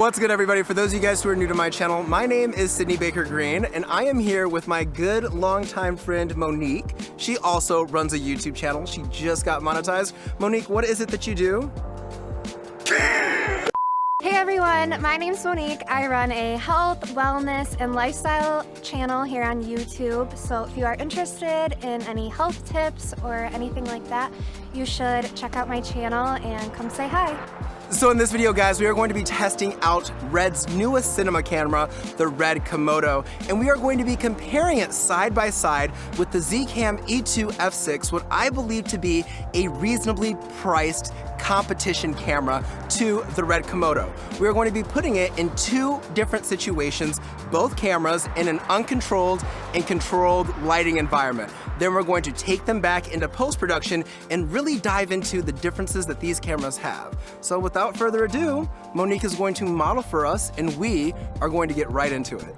What's good, everybody? For those of you guys who are new to my channel, my name is Sidney Baker Green, and I am here with my good longtime friend Monique. She also runs a YouTube channel. She just got monetized. Monique, what is it that you do? Hey everyone, my name's Monique. I run a health, wellness, and lifestyle channel here on YouTube. So if you are interested in any health tips or anything like that, you should check out my channel and come say hi. So in this video, guys, we are going to be testing out Red's newest cinema camera, the Red Komodo, and we are going to be comparing it side by side with the Zcam E2-F6, what I believe to be a reasonably priced competition camera to the Red Komodo. We are going to be putting it in two different situations, both cameras in an uncontrolled and controlled lighting environment. Then we're going to take them back into post-production and really dive into the differences that these cameras have. So without further ado, Monique is going to model for us and we are going to get right into it.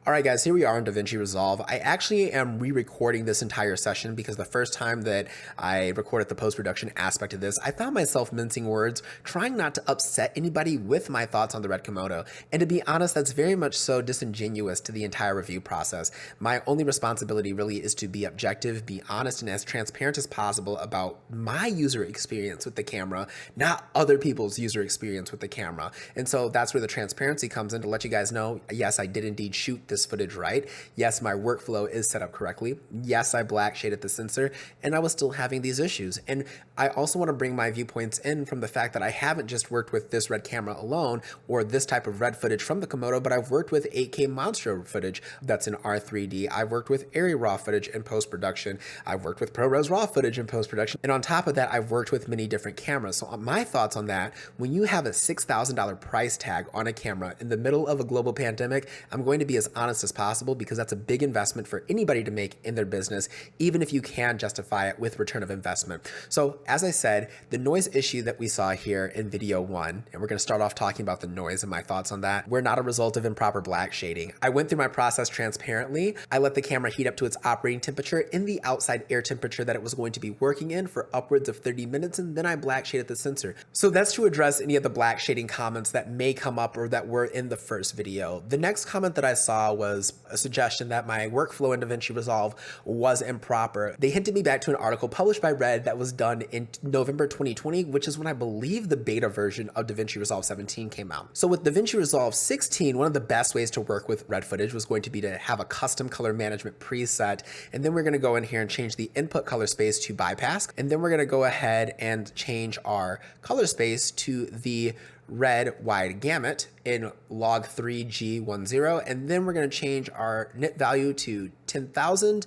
All right, guys, here we are in DaVinci Resolve. I actually am re-recording this entire session because the first time that I recorded the post-production aspect of this, I found myself mincing words, trying not to upset anybody with my thoughts on the Red Komodo. And to be honest, that's very much so disingenuous to the entire review process. My only responsibility really is to be objective, be honest, and as transparent as possible about my user experience with the camera, not other people's user experience with the camera. And so that's where the transparency comes in, to let you guys know, yes, I did indeed shoot this footage right. Yes, my workflow is set up correctly. Yes, I black shaded the sensor, and I was still having these issues. And I also want to bring my viewpoints in from the fact that I haven't just worked with this Red camera alone or this type of Red footage from the Komodo, but I've worked with 8K monster footage that's in R3D. I've worked with Airy raw footage in post-production. I've worked with ProRes raw footage in post-production. And on top of that, I've worked with many different cameras. So my thoughts on that, when you have a $6,000 price tag on a camera in the middle of a global pandemic, I'm going to be as honest honest as possible because that's a big investment for anybody to make in their business, even if you can justify it with return of investment. So as I said, the noise issue that we saw here in video 1, and we're going to start off talking about the noise and my thoughts on that, were not a result of improper black shading. I went through my process transparently. I let the camera heat up to its operating temperature in the outside air temperature that it was going to be working in for upwards of 30 minutes, and then I black shaded the sensor. So that's to address any of the black shading comments that may come up or that were in the first video. The next comment that I saw was a suggestion that my workflow in DaVinci Resolve was improper. They hinted me back to an article published by Red that was done in November 2020, which is when I believe the beta version of DaVinci Resolve 17 came out. So with DaVinci Resolve 16, one of the best ways to work with red footage was going to be to have a custom color management preset, and then we're going to go in here and change the input color space to bypass, and then we're going to go ahead and change our color space to the red wide gamut in log 3G10, and then we're going to change our nit value to 10,000.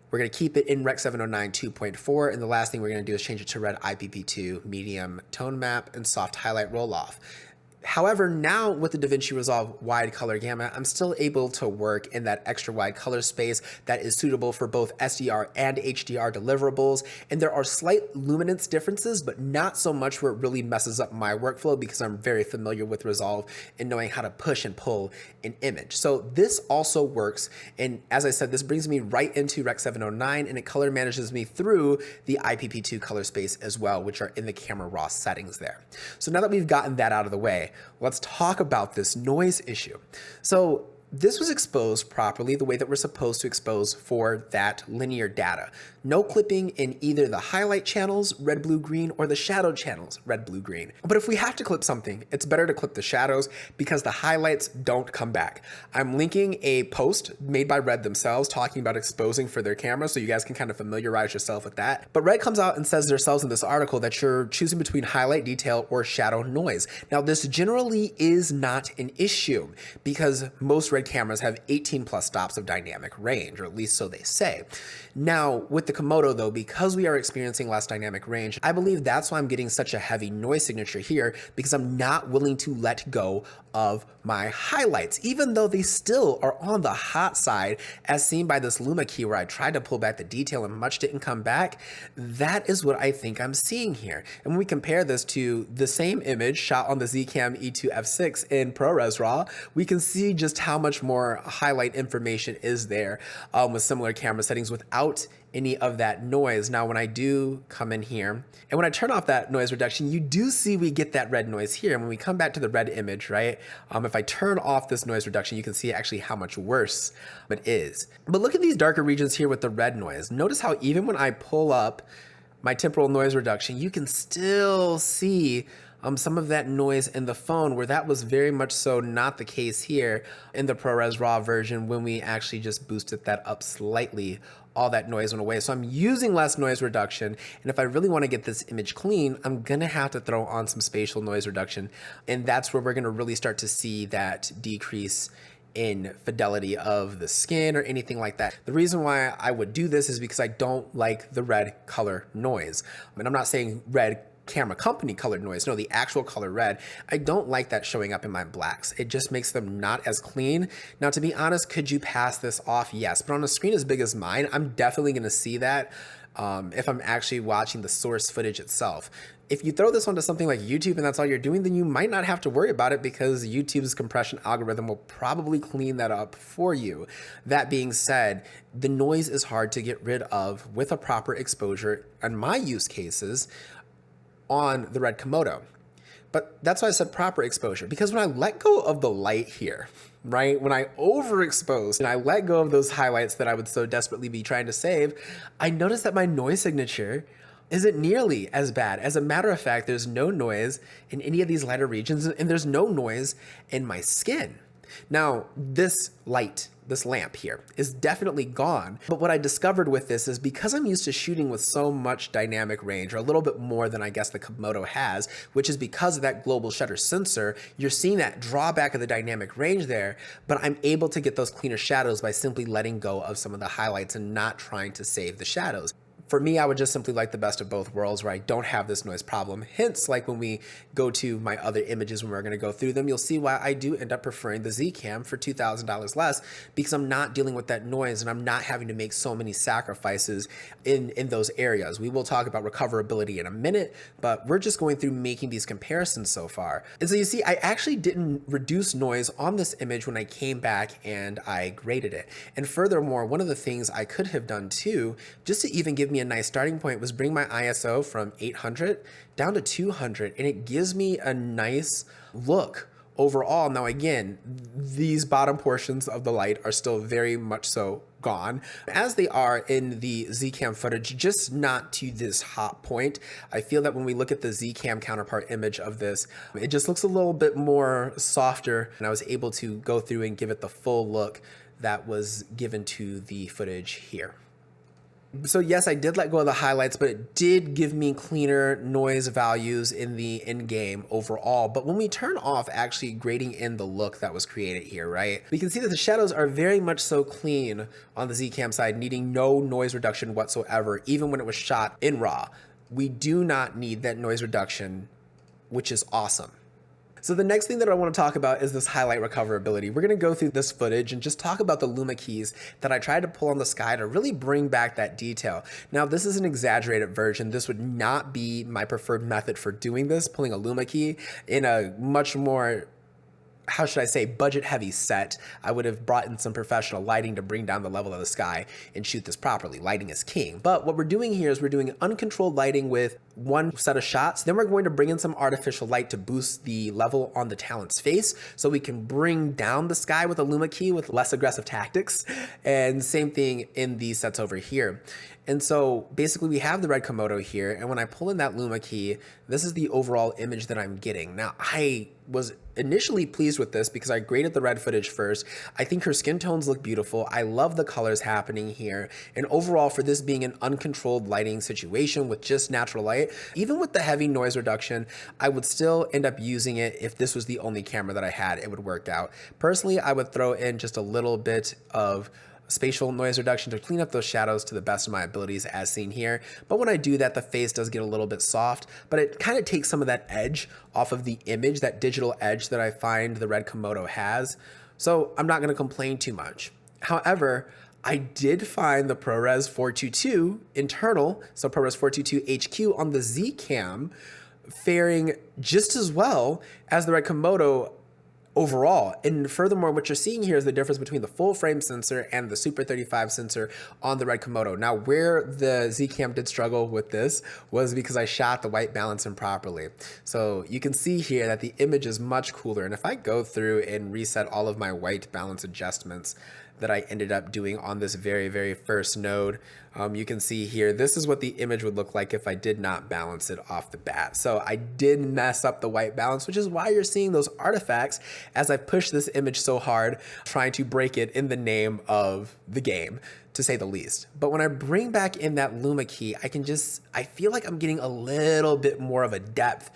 We're going to keep it in Rec 709 2.4, and the last thing we're going to do is change it to red IPP2, medium tone map, and soft highlight roll off. However, now with the DaVinci Resolve wide color gamut, I'm still able to work in that extra wide color space that is suitable for both SDR and HDR deliverables. And there are slight luminance differences, but not so much where it really messes up my workflow because I'm very familiar with Resolve and knowing how to push and pull an image. So this also works. And as I said, this brings me right into Rec 709, and it color manages me through the IPP2 color space as well, which are in the camera raw settings there. So now that we've gotten that out of the way, let's talk about this noise issue. So this was exposed properly the way that we're supposed to expose for that linear data. No clipping in either the highlight channels, red, blue, green, or the shadow channels, red, blue, green. But if we have to clip something, it's better to clip the shadows because the highlights don't come back. I'm linking a post made by Red themselves talking about exposing for their camera, so you guys can kind of familiarize yourself with that. But Red comes out and says themselves in this article that you're choosing between highlight detail or shadow noise. Now, this generally is not an issue because most Red cameras have 18 plus stops of dynamic range, or at least so they say. Now, with the Komodo though, because we are experiencing less dynamic range, I believe that's why I'm getting such a heavy noise signature here, because I'm not willing to let go of my highlights, even though they still are on the hot side, as seen by this Luma key where I tried to pull back the detail and much didn't come back. That is what I think I'm seeing here. And when we compare this to the same image shot on the Zcam E2-F6 in ProRes RAW, we can see just how much more highlight information is there with similar camera settings without any of that noise. Now, when I do come in here and when I turn off that noise reduction, you do see we get that red noise here. And when we come back to the red image, right? If I turn off this noise reduction, you can see actually how much worse it is. But look at these darker regions here with the red noise. Notice how even when I pull up my temporal noise reduction, you can still see some of that noise in the phone, where that was very much so not the case here in the ProRes RAW version. When we actually just boosted that up slightly, all that noise went away. So I'm using less noise reduction, and if I really want to get this image clean, I'm gonna have to throw on some spatial noise reduction, and that's where we're gonna really start to see that decrease in fidelity of the skin or anything like that. The reason why I would do this is because I don't like the red color noise. I mean, I'm not saying red camera company colored noise, no, the actual color red. I don't like that showing up in my blacks. It just makes them not as clean. Now, to be honest, could you pass this off? Yes, but on a screen as big as mine, I'm definitely gonna see that if I'm actually watching the source footage itself. If you throw this onto something like YouTube and that's all you're doing, then you might not have to worry about it because YouTube's compression algorithm will probably clean that up for you. That being said, the noise is hard to get rid of with a proper exposure in my use cases on the Red Komodo. But that's why I said proper exposure, because when I let go of the light here, right, when I overexpose and I let go of those highlights that I would so desperately be trying to save, I notice that my noise signature isn't nearly as bad. As a matter of fact, there's no noise in any of these lighter regions, and there's no noise in my skin. Now, this light, this lamp here, is definitely gone. But what I discovered with this is because I'm used to shooting with so much dynamic range, or a little bit more than I guess the Komodo has, which is because of that global shutter sensor, you're seeing that drawback of the dynamic range there, but I'm able to get those cleaner shadows by simply letting go of some of the highlights and not trying to save the shadows. For me, I would just simply like the best of both worlds where I don't have this noise problem. Hence, like when we go to my other images, when we're going to go through them, you'll see why I do end up preferring the Zcam for $2,000 less, because I'm not dealing with that noise and I'm not having to make so many sacrifices in those areas. We will talk about recoverability in a minute, but we're just going through making these comparisons so far. And so you see, I actually didn't reduce noise on this image when I came back and I graded it. And furthermore, one of the things I could have done too, just to even give me a nice starting point, was bring my ISO from 800 down to 200, and it gives me a nice look overall. Now again, these bottom portions of the light are still very much so gone, as they are in the Zcam footage, just not to this hot point. I feel that when we look at the Zcam counterpart image of this, it just looks a little bit more softer, and I was able to go through and give it the full look that was given to the footage here. So yes, I did let go of the highlights, but it did give me cleaner noise values in the in-game overall. But when we turn off actually grading in the look that was created here, right, we can see that the shadows are very much so clean on the Zcam side, needing no noise reduction whatsoever, even when it was shot in RAW. We do not need that noise reduction, which is awesome. So the next thing that I want to talk about is this highlight recoverability. We're going to go through this footage and just talk about the luma keys that I tried to pull on the sky to really bring back that detail. Now, this is an exaggerated version. This would not be my preferred method for doing this, pulling a luma key in a much more, how should I say, budget heavy set. I would have brought in some professional lighting to bring down the level of the sky and shoot this properly. Lighting is king. But what we're doing here is we're doing uncontrolled lighting with one set of shots. Then we're going to bring in some artificial light to boost the level on the talent's face so we can bring down the sky with a luma key with less aggressive tactics. And same thing in these sets over here. And so basically we have the red Komodo here, and when I pull in that luma key, this is the overall image that I'm getting. Now, I was initially pleased with this because I graded the red footage first. I think her skin tones look beautiful. I love the colors happening here. And overall, for this being an uncontrolled lighting situation with just natural light, even with the heavy noise reduction, I would still end up using it. If this was the only camera that I had, it would work out. Personally, I would throw in just a little bit of spatial noise reduction to clean up those shadows to the best of my abilities as seen here. But when I do that, the face does get a little bit soft, but it kind of takes some of that edge off of the image, that digital edge that I find the red Komodo has. So I'm not going to complain too much. However, I did find the ProRes 422 internal, so ProRes 422 HQ on the Zcam faring just as well as the red Komodo overall. And furthermore, what you're seeing here is the difference between the full frame sensor and the Super 35 sensor on the red Komodo. Now, where the Zcam did struggle with this was because I shot the white balance improperly. So you can see here that the image is much cooler. And if I go through and reset all of my white balance adjustments that I ended up doing on this very, very first node, you can see here, this is what the image would look like if I did not balance it off the bat. So I did mess up the white balance, which is why you're seeing those artifacts as I push this image so hard, trying to break it in the name of the game, to say the least. But when I bring back in that luma key, I feel like I'm getting a little bit more of a depth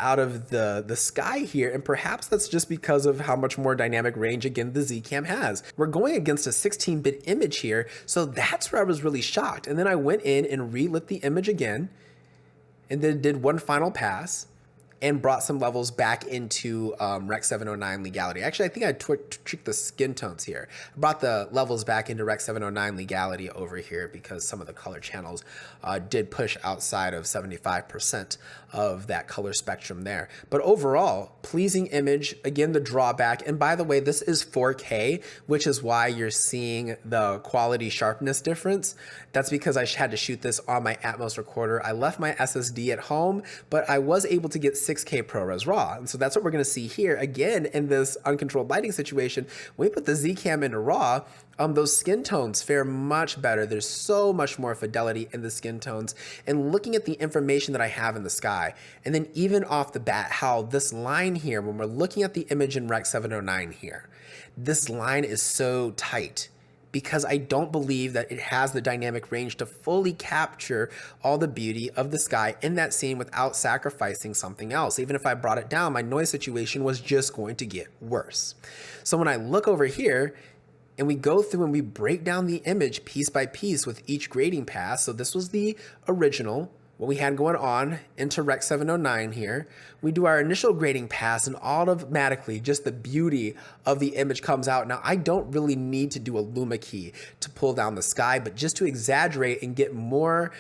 out of the sky here, and perhaps that's just because of how much more dynamic range, again, the Zcam has. We're going against a 16-bit image here, so that's where I was really shocked. And then I went in and relit the image again, and then did one final pass, and brought some levels back into Rec 709 legality. Actually, I think I tweaked the skin tones here. I brought the levels back into Rec 709 legality over here because some of the color channels did push outside of 75% of that color spectrum there. But overall, pleasing image. Again, the drawback, and by the way, this is 4K, which is why you're seeing the quality sharpness difference. That's because I had to shoot this on my Atmos recorder. I left my SSD at home, but I was able to get 6K ProRes RAW. And so that's what we're going to see here again in this uncontrolled lighting situation. When we put the Zcam into RAW, those skin tones fare much better. There's so much more fidelity in the skin tones. And looking at the information that I have in the sky, and then even off the bat, how this line here, when we're looking at the image in Rec 709 here, this line is so tight, because I don't believe that it has the dynamic range to fully capture all the beauty of the sky in that scene without sacrificing something else. Even if I brought it down, my noise situation was just going to get worse. So when I look over here, and we go through and we break down the image piece by piece with each grading pass. So this was the original, what we had going on into Rec 709 here. We do our initial grading pass, and automatically just the beauty of the image comes out. Now, I don't really need to do a luma key to pull down the sky, but just to exaggerate and get more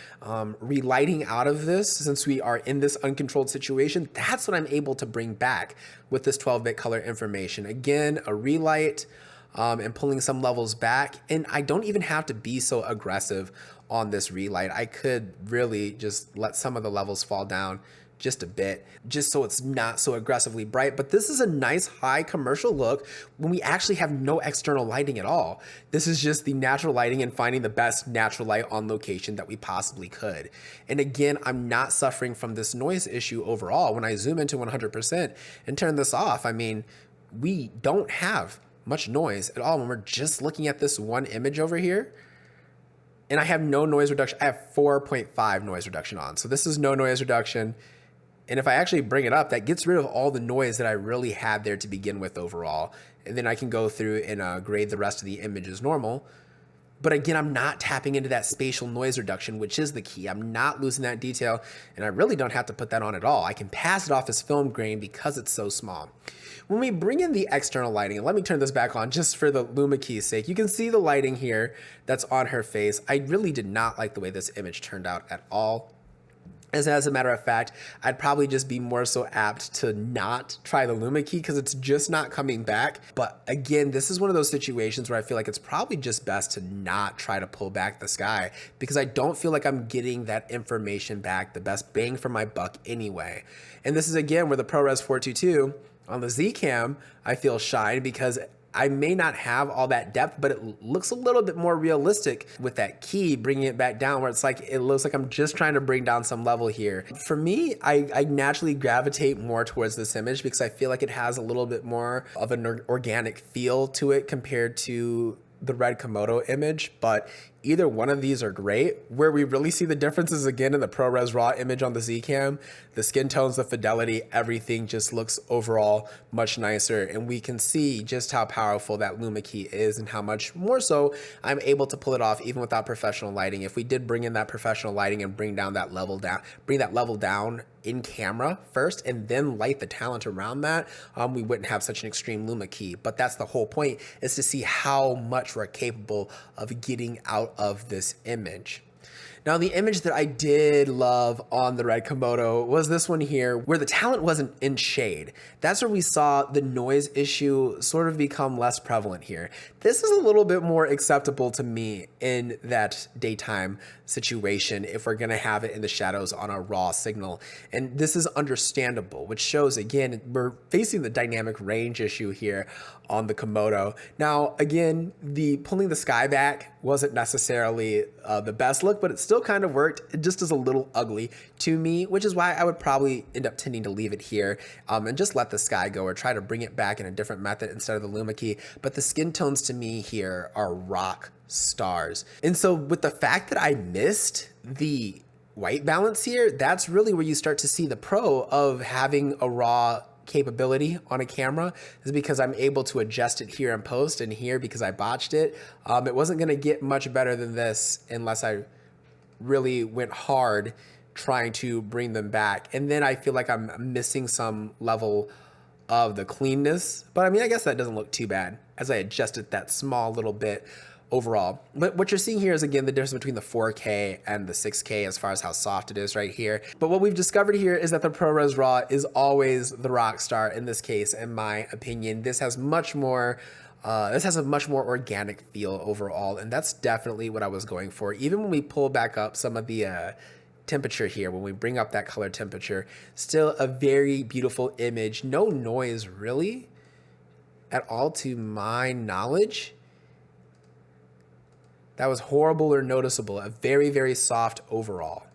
relighting out of this, since we are in this uncontrolled situation, that's what I'm able to bring back with this 12-bit color information. Again, a relight and pulling some levels back, and I don't even have to be so aggressive on this relight. I could really just let some of the levels fall down just a bit, just so it's not so aggressively bright. But this is a nice high commercial look when we actually have no external lighting at all. This is just the natural lighting and finding the best natural light on location that we possibly could. And again, I'm not suffering from this noise issue overall. When I zoom into 100% and turn this off, I mean, we don't have much noise at all when we're just looking at this one image over here. And I have no noise reduction. I have 4.5 noise reduction on. So this is no noise reduction. And if I actually bring it up, that gets rid of all the noise that I really had there to begin with overall. And then I can go through and grade the rest of the image as normal. But again, I'm not tapping into that spatial noise reduction, which is the key. I'm not losing that detail, and I really don't have to put that on at all. I can pass it off as film grain because it's so small. When we bring in the external lighting, and let me turn this back on just for the luma key's sake, you can see the lighting here that's on her face. I really did not like the way this image turned out at all. As a matter of fact, I'd probably just be more so apt to not try the luma key because it's just not coming back. But again, this is one of those situations where I feel like it's probably just best to not try to pull back the sky, because I don't feel like I'm getting that information back, the best bang for my buck anyway. And this is again where the ProRes 422 on the Zcam, I feel shine, because I may not have all that depth, but it looks a little bit more realistic with that key, bringing it back down, where it's like, it looks like I'm just trying to bring down some level here. For me, I naturally gravitate more towards this image because I feel like it has a little bit more of an organic feel to it compared to the red Komodo image, but either one of these are great. Where we really see the differences again in the ProRes RAW image on the Zcam, the skin tones, the fidelity, everything just looks overall much nicer. And we can see just how powerful that luma key is and how much more so I'm able to pull it off even without professional lighting. If we did bring in that professional lighting and bring that level down in camera first and then light the talent around that, we wouldn't have such an extreme luma key. But that's the whole point, is to see how much we're capable of getting out of this image. Now, the image that I did love on the red Komodo was this one here, where the talent wasn't in shade. That's where we saw the noise issue sort of become less prevalent here. This is a little bit more acceptable to me in that daytime situation if we're gonna have it in the shadows on a raw signal. And this is understandable, which shows, again, we're facing the dynamic range issue here on the Komodo. Now, again, the pulling the sky back wasn't necessarily the best look, but it still kind of worked. It just is a little ugly to me, which is why I would probably end up tending to leave it here and just let the sky go, or try to bring it back in a different method instead of the luma key. But the skin tones to me here are rock stars. And so with the fact that I missed the white balance here, that's really where you start to see the pro of having a raw capability on a camera, is because I'm able to adjust it here in post, and here, because I botched it, it wasn't going to get much better than this unless I really went hard trying to bring them back. And then I feel like I'm missing some level of the cleanness, but I mean, I guess that doesn't look too bad as I adjusted that small little bit overall. But what you're seeing here is, again, the difference between the 4K and the 6K as far as how soft it is right here. But what we've discovered here is that the ProRes RAW is always the rock star in this case, in my opinion. This has much more this has a much more organic feel overall, and that's definitely what I was going for. Even when we pull back up some of the temperature here, when we bring up that color temperature, still a very beautiful image. No noise really at all to my knowledge that was horrible or noticeable. A very, very soft overall.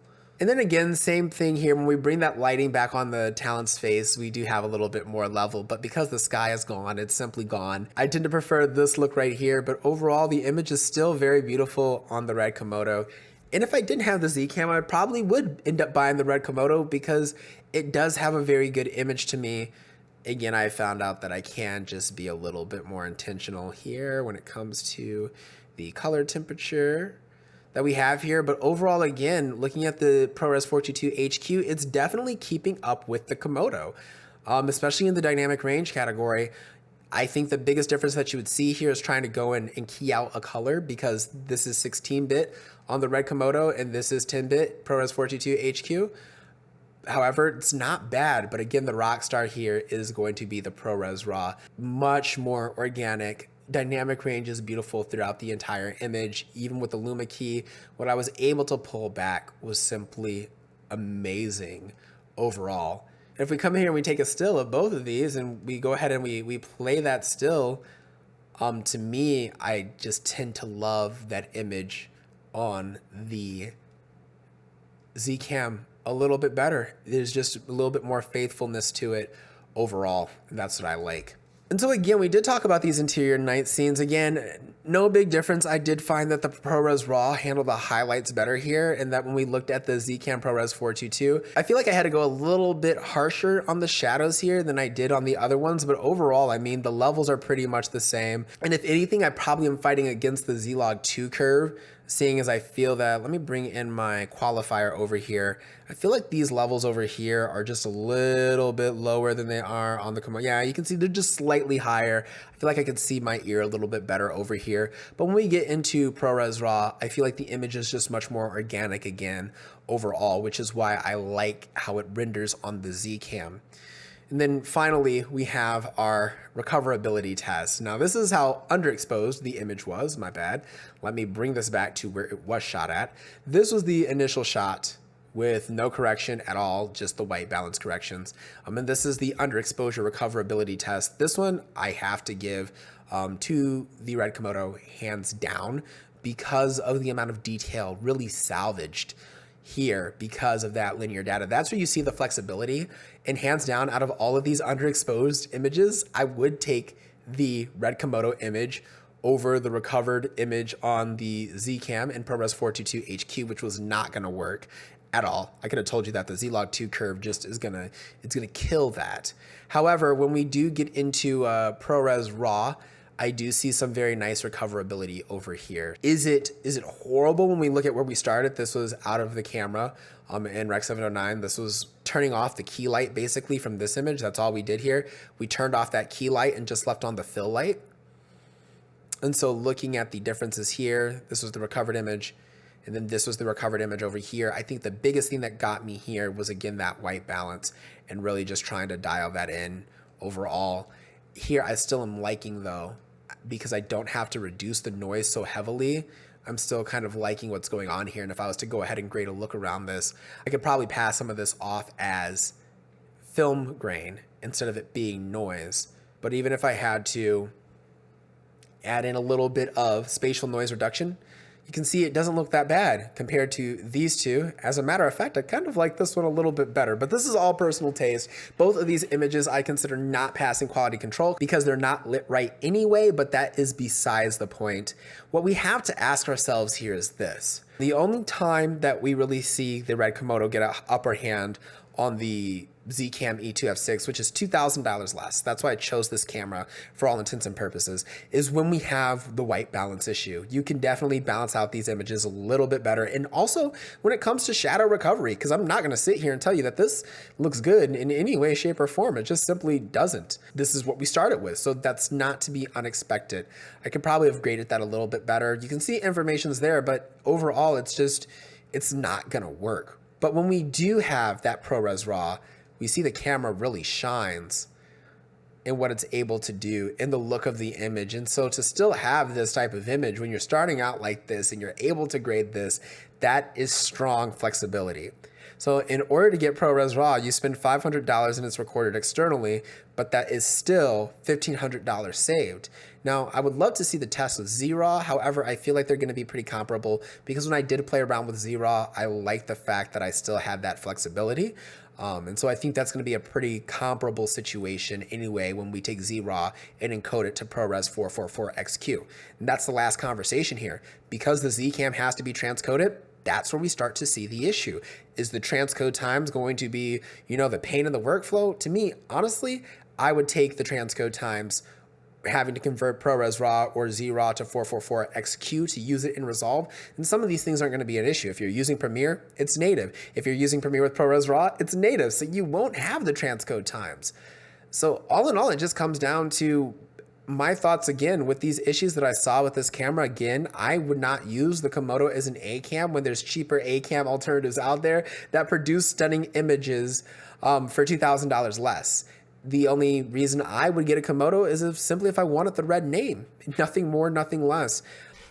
And then again, same thing here. When we bring that lighting back on the talent's face, we do have a little bit more level, but because the sky is gone, it's simply gone. I tend to prefer this look right here, but overall the image is still very beautiful on the red Komodo. And if I didn't have the Zcam, I probably would end up buying the red Komodo because it does have a very good image to me Again, I found out that I can just be a little bit more intentional here when it comes to the color temperature that we have here. But overall, again, looking at the ProRes 422 HQ, it's definitely keeping up with the Komodo, especially in the dynamic range category. I think the biggest difference that you would see here is trying to go in and key out a color, because this is 16-bit on the red Komodo and this is 10-bit ProRes 422 HQ. However, it's not bad, but again, the Rockstar here is going to be the ProRes RAW. Much more organic. Dynamic range is beautiful throughout the entire image. Even with the Luma key, what I was able to pull back was simply amazing overall. And if we come here and we take a still of both of these and we go ahead and we play that still, to me, I just tend to love that image on the Zcam a little bit better. There's just a little bit more faithfulness to it overall. And that's what I like. And so again, we did talk about these interior night scenes. Again, no big difference. I did find that the ProRes RAW handled the highlights better here, and that when we looked at the Zcam ProRes 422, I feel like I had to go a little bit harsher on the shadows here than I did on the other ones. But overall, I mean, the levels are pretty much the same. And if anything, I probably am fighting against the Z-Log 2 curve, seeing as I feel that, let me bring in my qualifier over here. I feel like these levels over here are just a little bit lower than they are on the Komodo. Yeah, you can see they're just slightly higher. I feel like I could see my ear a little bit better over here. But when we get into ProRes RAW, I feel like the image is just much more organic again overall, which is why I like how it renders on the Zcam. And then finally, we have our recoverability test. Now, this is how underexposed the image was, my bad. Let me bring this back to where it was shot at. This was the initial shot with no correction at all, just the white balance corrections. And this is the underexposure recoverability test. This one I have to give to the red Komodo hands down, because of the amount of detail really salvaged here because of that linear data. That's where you see the flexibility. And hands down, out of all of these underexposed images, I would take the red Komodo image over the recovered image on the Zcam and ProRes 422 HQ, which was not gonna work at all. I could have told you that the Z-Log 2 curve just is gonna kill that. However, when we do get into ProRes RAW, I do see some very nice recoverability over here. Is it horrible when we look at where we started? This was out of the camera in Rec 709. This was turning off the key light basically from this image. That's all we did here. We turned off that key light and just left on the fill light. And so looking at the differences here, this was the recovered image, and then this was the recovered image over here. I think the biggest thing that got me here was, again, that white balance and really just trying to dial that in overall. Here, I still am liking, though, because I don't have to reduce the noise so heavily. I'm still kind of liking what's going on here. And if I was to go ahead and grade a look around this, I could probably pass some of this off as film grain instead of it being noise. But even if I had to add in a little bit of spatial noise reduction, you can see it doesn't look that bad compared to these two. As a matter of fact, I kind of like this one a little bit better, but this is all personal taste. Both of these images I consider not passing quality control because they're not lit right anyway, but that is besides the point. What we have to ask ourselves here is this. The only time that we really see the red Komodo get an upper hand on the Zcam E2-F6, which is $2,000 less. That's why I chose this camera for all intents and purposes, is when we have the white balance issue. You can definitely balance out these images a little bit better. And also when it comes to shadow recovery, because I'm not going to sit here and tell you that this looks good in any way, shape, or form. It just simply doesn't. This is what we started with, so that's not to be unexpected. I could probably have graded that a little bit better. You can see information's there, but overall it's not going to work. But when we do have that ProRes RAW, we see the camera really shines in what it's able to do in the look of the image. And so to still have this type of image when you're starting out like this and you're able to grade this, that is strong flexibility. So in order to get ProRes RAW, you spend $500 and it's recorded externally, but that is still $1,500 saved. Now, I would love to see the test with Z-RAW. However, I feel like they're going to be pretty comparable because when I did play around with Z-RAW, I like the fact that I still had that flexibility. And so I think that's going to be a pretty comparable situation anyway when we take Z-RAW and encode it to ProRes 444XQ. And that's the last conversation here. Because the Zcam has to be transcoded, that's where we start to see the issue. Is the transcode times going to be, the pain in the workflow? To me, honestly, I would take the transcode times having to convert ProRes RAW or ZRAW to 444XQ to use it in Resolve. And some of these things aren't going to be an issue. If you're using Premiere, it's native. If you're using Premiere with ProRes RAW, it's native. So you won't have the transcode times. So all in all, it just comes down to my thoughts again with these issues that I saw with this camera. Again, I would not use the Komodo as an A-cam when there's cheaper A-cam alternatives out there that produce stunning images for $2,000 less. The only reason I would get a Komodo is simply if I wanted the red name. Nothing more, nothing less.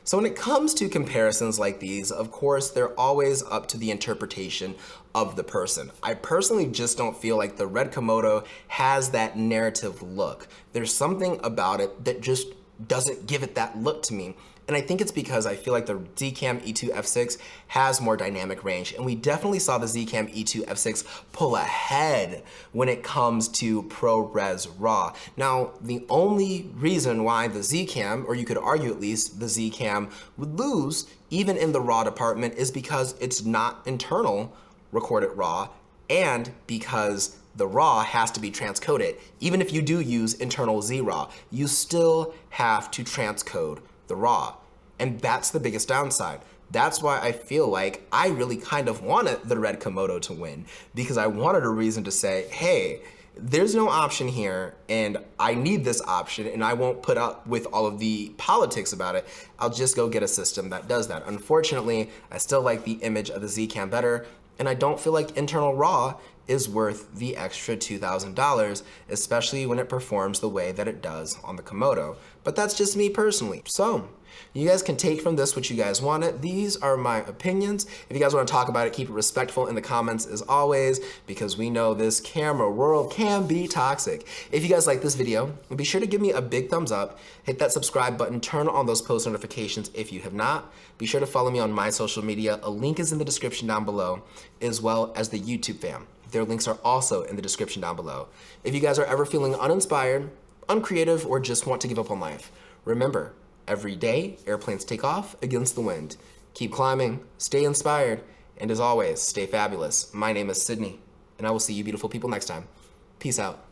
So when it comes to comparisons like these, of course, they're always up to the interpretation of the person. I personally just don't feel like the red Komodo has that narrative look. There's something about it that just doesn't give it that look to me. And I think it's because I feel like the Zcam E2-F6 has more dynamic range, and we definitely saw the Zcam E2-F6 pull ahead when it comes to ProRes RAW. Now, the only reason why the Zcam, or you could argue at least the Zcam, would lose even in the RAW department is because it's not internal recorded RAW, and because the RAW has to be transcoded. Even if you do use internal ZRAW, you still have to transcode the RAW. And that's the biggest downside. That's why I feel like I really kind of wanted the red Komodo to win, because I wanted a reason to say, hey, there's no option here and I need this option and I won't put up with all of the politics about it. I'll just go get a system that does that. Unfortunately, I still like the image of the Zcam better, and I don't feel like internal RAW is worth the extra $2,000, especially when it performs the way that it does on the Komodo. But that's just me personally. So you guys can take from this what you guys wanted. These are my opinions. If you guys want to talk about it, keep it respectful in the comments as always, because we know this camera world can be toxic. If you guys like this video, be sure to give me a big thumbs up, hit that subscribe button, turn on those post notifications if you have not. Be sure to follow me on my social media. A link is in the description down below, as well as the YouTube fam. Their links are also in the description down below. If you guys are ever feeling uninspired, uncreative, or just want to give up on life, remember, every day, airplanes take off against the wind. Keep climbing, stay inspired, and as always, stay fabulous. My name is Sidney, and I will see you beautiful people next time. Peace out.